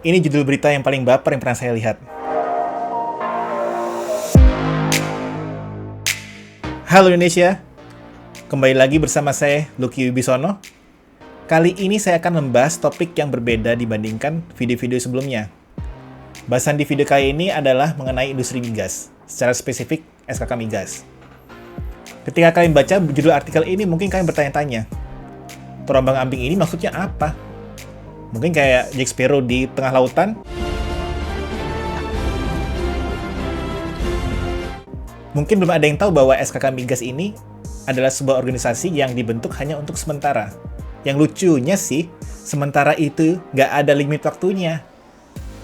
Ini judul berita yang paling baper yang pernah saya lihat. Halo Indonesia, kembali lagi bersama saya, Lucky Wibisono. Kali ini saya akan membahas topik yang berbeda dibandingkan video-video sebelumnya. Bahasan di video kali ini adalah mengenai industri migas, secara spesifik SKK Migas. Ketika kalian baca judul artikel ini, mungkin kalian bertanya-tanya, terombang-ambing ini maksudnya apa? Mungkin kayak Jack Sparrow di tengah lautan? Mungkin belum ada yang tahu bahwa SKK Migas ini adalah sebuah organisasi yang dibentuk hanya untuk sementara. Yang lucunya sih, sementara itu nggak ada limit waktunya.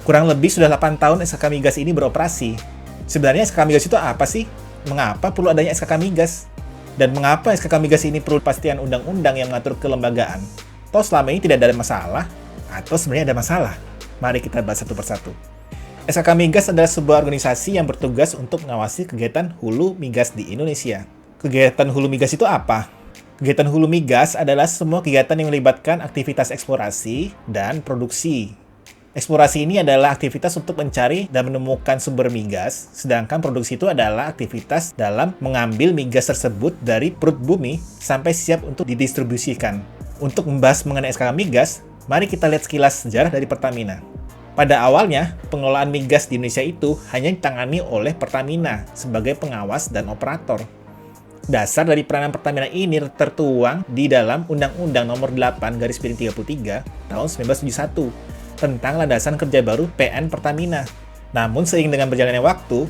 Kurang lebih sudah 8 tahun SKK Migas ini beroperasi. Sebenarnya SKK Migas itu apa sih? Mengapa perlu adanya SKK Migas? Dan mengapa SKK Migas ini perlu kepastian undang-undang yang mengatur kelembagaan? Toh selama ini tidak ada masalah? Atau sebenarnya ada masalah? Mari kita bahas satu persatu. SKK Migas adalah sebuah organisasi yang bertugas untuk mengawasi kegiatan hulu migas di Indonesia. Kegiatan hulu migas itu apa? Kegiatan hulu migas adalah semua kegiatan yang melibatkan aktivitas eksplorasi dan produksi. Eksplorasi ini adalah aktivitas untuk mencari dan menemukan sumber migas, sedangkan produksi itu adalah aktivitas dalam mengambil migas tersebut dari perut bumi sampai siap untuk didistribusikan. Untuk membahas mengenai SKK Migas, mari kita lihat sekilas sejarah dari Pertamina. Pada awalnya, pengelolaan migas di Indonesia itu hanya ditangani oleh Pertamina sebagai pengawas dan operator. Dasar dari peranan Pertamina ini tertuang di dalam Undang-Undang Nomor 8/33 tahun 1971 tentang landasan kerja baru PN Pertamina. Namun seiring dengan berjalannya waktu,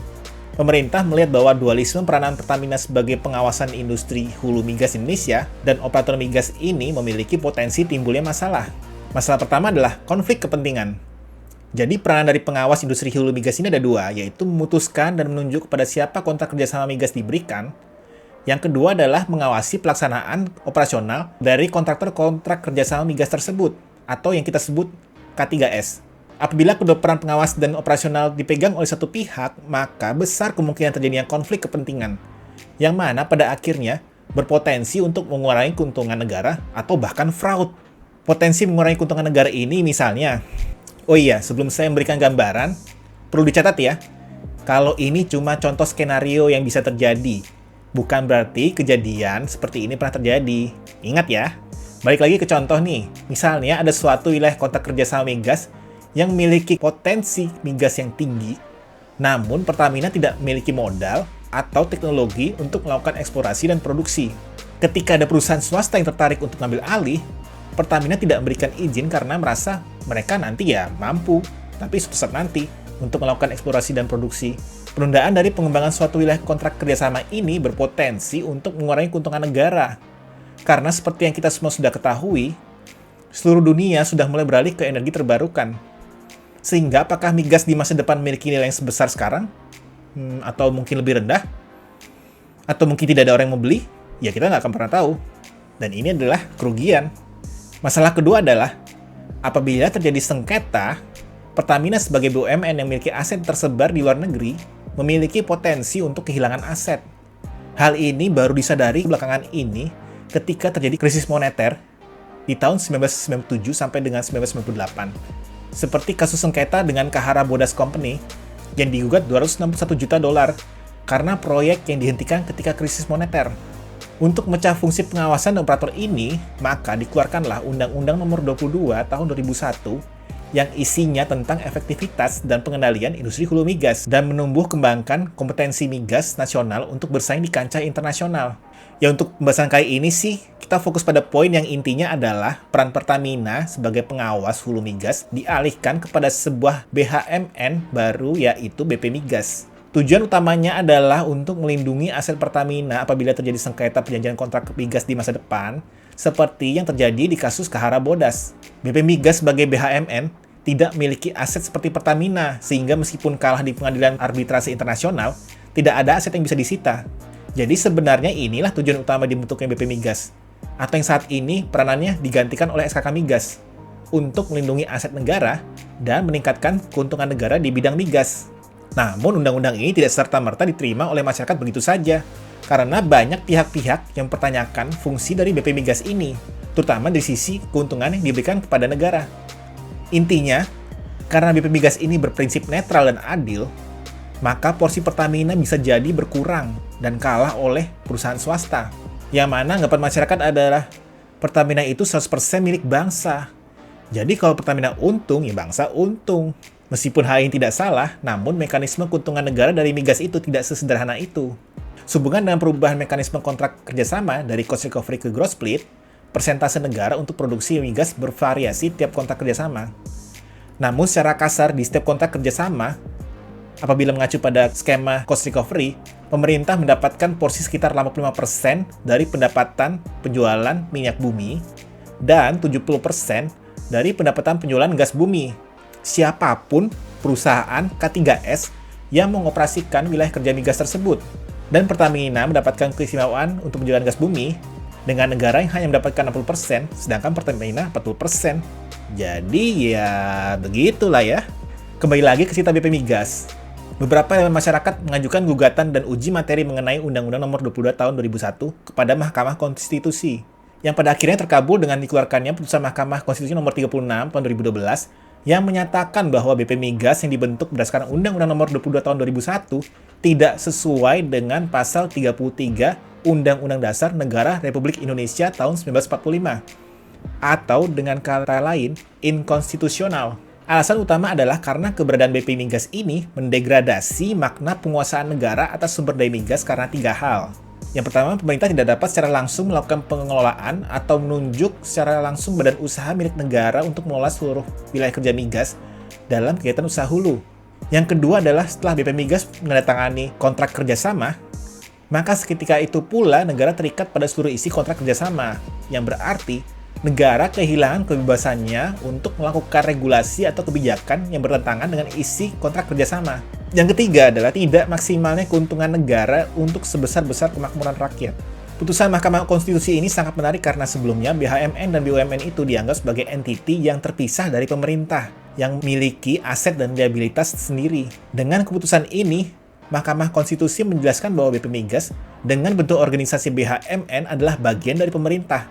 pemerintah melihat bahwa dualisme peranan Pertamina sebagai pengawasan industri hulu migas Indonesia dan operator migas ini memiliki potensi timbulnya masalah. Masalah pertama adalah konflik kepentingan. Jadi peranan dari pengawas industri hulu migas ini ada dua, yaitu memutuskan dan menunjuk kepada siapa kontrak kerjasama migas diberikan. Yang kedua adalah mengawasi pelaksanaan operasional dari kontraktor kontrak kerjasama migas tersebut, atau yang kita sebut K3S. Apabila kedua peran pengawas dan operasional dipegang oleh satu pihak, maka besar kemungkinan terjadinya konflik kepentingan, yang mana pada akhirnya berpotensi untuk mengurangi keuntungan negara atau bahkan fraud. Potensi mengurangi keuntungan negara ini misalnya, oh iya, sebelum saya memberikan gambaran, perlu dicatat ya, kalau ini cuma contoh skenario yang bisa terjadi, bukan berarti kejadian seperti ini pernah terjadi. Ingat ya, balik lagi ke contoh nih, misalnya ada suatu wilayah kontrak kerjasama migas yang memiliki potensi migas yang tinggi, namun Pertamina tidak memiliki modal atau teknologi untuk melakukan eksplorasi dan produksi. Ketika ada perusahaan swasta yang tertarik untuk mengambil alih, Pertamina tidak memberikan izin karena merasa mereka nanti ya mampu, tapi suatu saat nanti untuk melakukan eksplorasi dan produksi. Penundaan dari pengembangan suatu wilayah kontrak kerjasama ini berpotensi untuk mengurangi keuntungan negara. Karena seperti yang kita semua sudah ketahui, seluruh dunia sudah mulai beralih ke energi terbarukan. Sehingga apakah migas di masa depan memiliki nilai yang sebesar sekarang? Atau mungkin lebih rendah? Atau mungkin tidak ada orang yang mau beli? Ya kita nggak akan pernah tahu. Dan ini adalah kerugian. Masalah kedua adalah, apabila terjadi sengketa, Pertamina sebagai BUMN yang memiliki aset tersebar di luar negeri, memiliki potensi untuk kehilangan aset. Hal ini baru disadari belakangan ini ketika terjadi krisis moneter di tahun 1997 sampai dengan 1998. Seperti kasus sengketa dengan Kahara Bodas Company yang digugat $261 juta karena proyek yang dihentikan ketika krisis moneter. Untuk memecah fungsi pengawasan operator ini, maka dikeluarkanlah Undang-Undang Nomor 22 Tahun 2001 yang isinya tentang efektivitas dan pengendalian industri hulu migas dan menumbuh kembangkan kompetensi migas nasional untuk bersaing di kancah internasional. Ya untuk pembahasan kali ini sih, kita fokus pada poin yang intinya adalah peran Pertamina sebagai pengawas hulu migas dialihkan kepada sebuah BHMN baru yaitu BP Migas. Tujuan utamanya adalah untuk melindungi aset Pertamina apabila terjadi sengketa perjanjian kontrak migas di masa depan, seperti yang terjadi di kasus Kahara Bodas. BP Migas sebagai BHMN tidak memiliki aset seperti Pertamina, sehingga meskipun kalah di pengadilan arbitrase internasional, tidak ada aset yang bisa disita. Jadi sebenarnya inilah tujuan utama dibentuknya BP Migas, atau yang saat ini peranannya digantikan oleh SKK Migas, untuk melindungi aset negara dan meningkatkan keuntungan negara di bidang migas. Namun undang-undang ini tidak serta-merta diterima oleh masyarakat begitu saja, karena banyak pihak-pihak yang mempertanyakan fungsi dari BP Migas ini, terutama dari sisi keuntungan yang diberikan kepada negara. Intinya, Karena BP Migas ini berprinsip netral dan adil, maka porsi Pertamina bisa jadi berkurang dan kalah oleh perusahaan swasta. Yang mana anggapan masyarakat adalah Pertamina itu 100% milik bangsa. Jadi kalau Pertamina untung, ya bangsa untung. Meskipun hal ini tidak salah, namun mekanisme keuntungan negara dari migas itu tidak sesederhana itu. Sehubungan dengan perubahan mekanisme kontrak kerjasama dari cost recovery ke gross split, persentase negara untuk produksi migas bervariasi tiap kontrak kerjasama. Namun secara kasar di setiap kontrak kerjasama, apabila mengacu pada skema cost recovery, pemerintah mendapatkan porsi sekitar 85% dari pendapatan penjualan minyak bumi dan 70% dari pendapatan penjualan gas bumi. Siapapun perusahaan K3S yang mengoperasikan wilayah kerja migas tersebut. Dan Pertamina mendapatkan keistimewaan untuk penjualan gas bumi dengan negara yang hanya mendapatkan 60%, sedangkan Pertamina 40%. Jadi ya begitulah ya. Kembali lagi ke cerita BP Migas. Beberapa elemen masyarakat mengajukan gugatan dan uji materi mengenai Undang-Undang Nomor 22 Tahun 2001 kepada Mahkamah Konstitusi, yang pada akhirnya terkabul dengan dikeluarkannya putusan Mahkamah Konstitusi Nomor 36 Tahun 2012 yang menyatakan bahwa BP Migas yang dibentuk berdasarkan Undang-Undang Nomor 22 Tahun 2001 tidak sesuai dengan Pasal 33 Undang-Undang Dasar Negara Republik Indonesia tahun 1945, atau dengan kata lain, inkonstitusional. Alasan utama adalah karena keberadaan BP Migas ini mendegradasi makna penguasaan negara atas sumber daya migas karena 3 hal. Yang pertama, pemerintah tidak dapat secara langsung melakukan pengelolaan atau menunjuk secara langsung badan usaha milik negara untuk mengelola seluruh wilayah kerja migas dalam kegiatan usaha hulu. Yang kedua adalah setelah BP Migas menandatangani kontrak kerjasama, maka seketika itu pula negara terikat pada seluruh isi kontrak kerjasama, yang berarti negara kehilangan kebebasannya untuk melakukan regulasi atau kebijakan yang bertentangan dengan isi kontrak kerjasama. Yang ketiga adalah tidak maksimalnya keuntungan negara untuk sebesar-besar kemakmuran rakyat. Putusan Mahkamah Konstitusi ini sangat menarik karena sebelumnya BHMN dan BUMN itu dianggap sebagai entiti yang terpisah dari pemerintah, yang memiliki aset dan liabilitas sendiri. Dengan keputusan ini, Mahkamah Konstitusi menjelaskan bahwa BP Migas dengan bentuk organisasi BHMN adalah bagian dari pemerintah.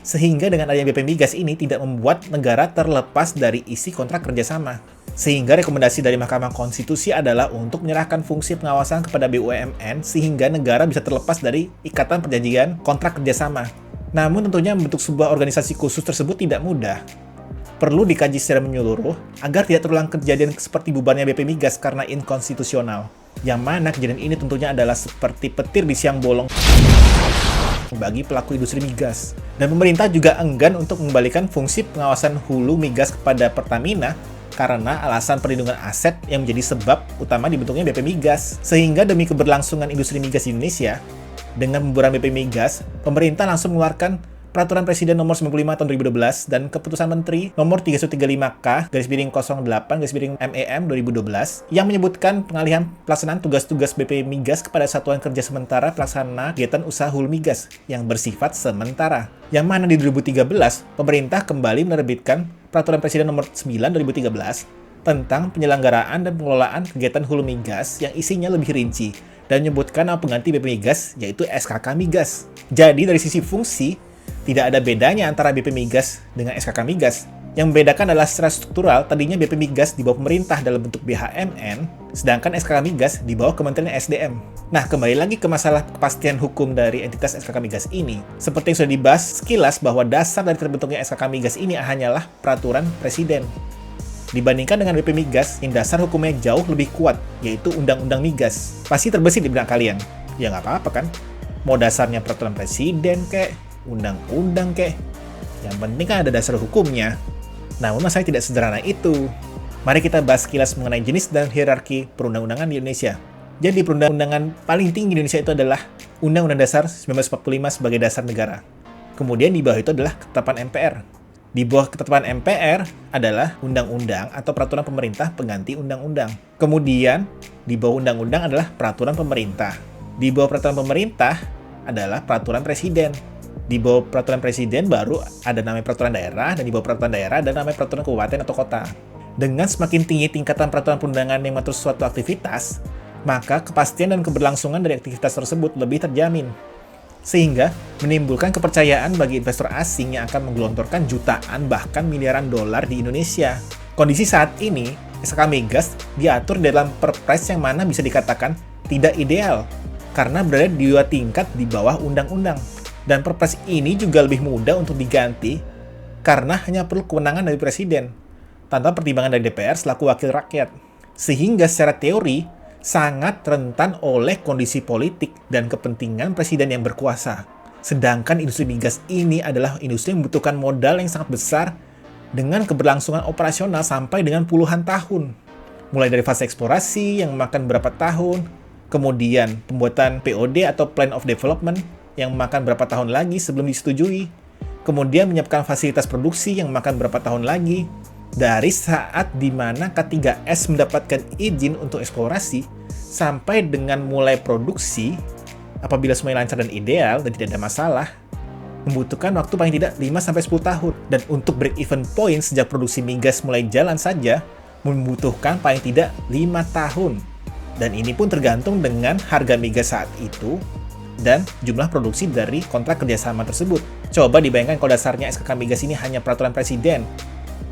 Sehingga dengan adanya BP Migas ini tidak membuat negara terlepas dari isi kontrak kerjasama. Sehingga rekomendasi dari Mahkamah Konstitusi adalah untuk menyerahkan fungsi pengawasan kepada BUMN sehingga negara bisa terlepas dari ikatan perjanjian kontrak kerjasama. Namun tentunya membentuk sebuah organisasi khusus tersebut tidak mudah. Perlu dikaji secara menyeluruh agar tidak terulang kejadian seperti bubarnya BP Migas karena inkonstitusional. Yang mana kejadian ini tentunya adalah seperti petir di siang bolong bagi pelaku industri migas. Dan pemerintah juga enggan untuk mengembalikan fungsi pengawasan hulu migas kepada Pertamina karena alasan perlindungan aset yang menjadi sebab utama dibentuknya BP Migas. Sehingga demi keberlangsungan industri migas di Indonesia, dengan pembubaran BP Migas, pemerintah langsung mengeluarkan Peraturan Presiden Nomor 95 Tahun 2012 dan Keputusan Menteri Nomor 335K/08/MEM 2012 yang menyebutkan pengalihan pelaksanaan tugas-tugas BP Migas kepada Satuan Kerja Sementara Pelaksana Kegiatan Usaha Hulu Migas yang bersifat sementara. Yang mana di 2013, pemerintah kembali menerbitkan Peraturan Presiden Nomor 9 2013 tentang penyelenggaraan dan pengelolaan kegiatan hulu migas yang isinya lebih rinci dan menyebutkan nama pengganti BP Migas yaitu SKK Migas. Jadi dari sisi fungsi, tidak ada bedanya antara BP Migas dengan SKK Migas. Yang membedakan adalah secara struktural, tadinya BP Migas di bawah pemerintah dalam bentuk BHMN, sedangkan SKK Migas di bawah Kementerian SDM. Nah, kembali lagi ke masalah kepastian hukum dari entitas SKK Migas ini. Seperti yang sudah dibahas sekilas bahwa dasar dari terbentuknya SKK Migas ini hanyalah peraturan presiden. Dibandingkan dengan BP Migas, yang dasar hukumnya jauh lebih kuat, yaitu Undang-Undang Migas. Pasti terbesit di benak kalian. Ya nggak apa-apa kan? Mau dasarnya peraturan presiden kek, undang-undang kek. Yang penting kan ada dasar hukumnya. Namun masalahnya tidak sederhana itu. Mari kita bahas sekilas mengenai jenis dan hierarki perundang-undangan di Indonesia. Jadi perundang-undangan paling tinggi di Indonesia itu adalah Undang-Undang Dasar 1945 sebagai dasar negara. Kemudian di bawah itu adalah ketetapan MPR. Di bawah ketetapan MPR adalah undang-undang atau peraturan pemerintah pengganti undang-undang. Kemudian di bawah undang-undang adalah peraturan pemerintah. Di bawah peraturan pemerintah adalah peraturan presiden. Di bawah peraturan presiden baru ada namanya peraturan daerah, dan di bawah peraturan daerah ada namanya peraturan kabupaten atau kota. Dengan semakin tinggi tingkatan peraturan perundangan yang mengatur suatu aktivitas, maka kepastian dan keberlangsungan dari aktivitas tersebut lebih terjamin. Sehingga menimbulkan kepercayaan bagi investor asing yang akan menggelontorkan jutaan bahkan miliaran dolar di Indonesia. Kondisi saat ini SKK Migas diatur dalam Perpres yang mana bisa dikatakan tidak ideal, karena berada di 2 tingkat di bawah undang-undang. Dan Perpres ini juga lebih mudah untuk diganti, karena hanya perlu kewenangan dari Presiden, tanpa pertimbangan dari DPR selaku wakil rakyat. Sehingga secara teori, sangat rentan oleh kondisi politik dan kepentingan Presiden yang berkuasa. Sedangkan industri migas ini adalah industri yang membutuhkan modal yang sangat besar dengan keberlangsungan operasional sampai dengan puluhan tahun. Mulai dari fase eksplorasi yang memakan berapa tahun, kemudian pembuatan POD atau Plan of Development yang memakan berapa tahun lagi sebelum disetujui, kemudian menyiapkan fasilitas produksi yang memakan berapa tahun lagi, dari saat di mana K3S mendapatkan izin untuk eksplorasi sampai dengan mulai produksi, apabila semuanya lancar dan ideal dan tidak ada masalah, membutuhkan waktu paling tidak 5-10 tahun. Dan untuk break-even point sejak produksi migas mulai jalan saja, membutuhkan paling tidak 5 tahun. Dan ini pun tergantung dengan harga migas saat itu dan jumlah produksi dari kontrak kerjasama tersebut. Coba dibayangkan kalau dasarnya SKK Migas ini hanya peraturan presiden.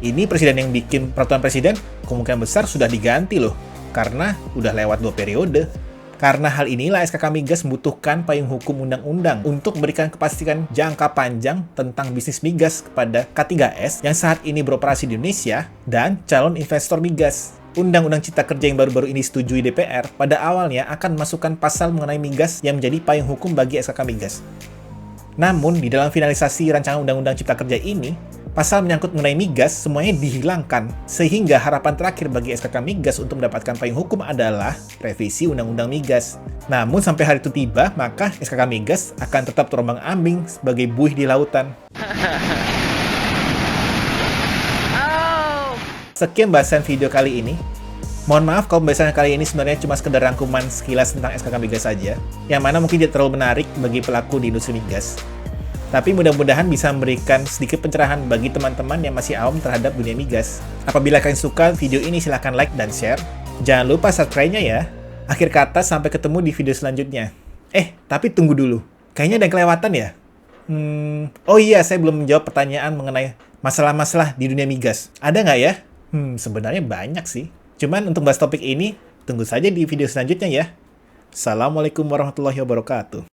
Ini presiden yang bikin peraturan presiden, kemungkinan besar sudah diganti loh, karena udah lewat 2 periode. Karena hal inilah SKK Migas membutuhkan payung hukum undang-undang untuk memberikan kepastian jangka panjang tentang bisnis migas kepada K3S yang saat ini beroperasi di Indonesia dan calon investor migas. Undang-Undang Cipta Kerja yang baru-baru ini disetujui DPR pada awalnya akan memasukkan pasal mengenai migas yang menjadi payung hukum bagi SKK Migas. Namun, di dalam finalisasi rancangan Undang-Undang Cipta Kerja ini, pasal menyangkut mengenai migas semuanya dihilangkan, sehingga harapan terakhir bagi SKK Migas untuk mendapatkan payung hukum adalah revisi Undang-Undang Migas. Namun sampai hari itu tiba, maka SKK Migas akan tetap terombang-ambing sebagai buih di lautan. Sekian bahasan video kali ini. Mohon maaf kalau pembahasan kali ini sebenarnya cuma sekedar rangkuman sekilas tentang SKK Migas saja, yang mana mungkin tidak terlalu menarik bagi pelaku di industri migas. Tapi mudah-mudahan bisa memberikan sedikit pencerahan bagi teman-teman yang masih awam terhadap dunia migas. Apabila kalian suka video ini, silahkan like dan share. Jangan lupa subscribe-nya ya. Akhir kata, sampai ketemu di video selanjutnya. Tapi tunggu dulu. Kayaknya ada yang kelewatan ya? Oh iya, saya belum menjawab pertanyaan mengenai masalah-masalah di dunia migas. Ada nggak ya? Sebenarnya banyak sih. Cuman untuk bahas topik ini, tunggu saja di video selanjutnya ya. Assalamualaikum warahmatullahi wabarakatuh.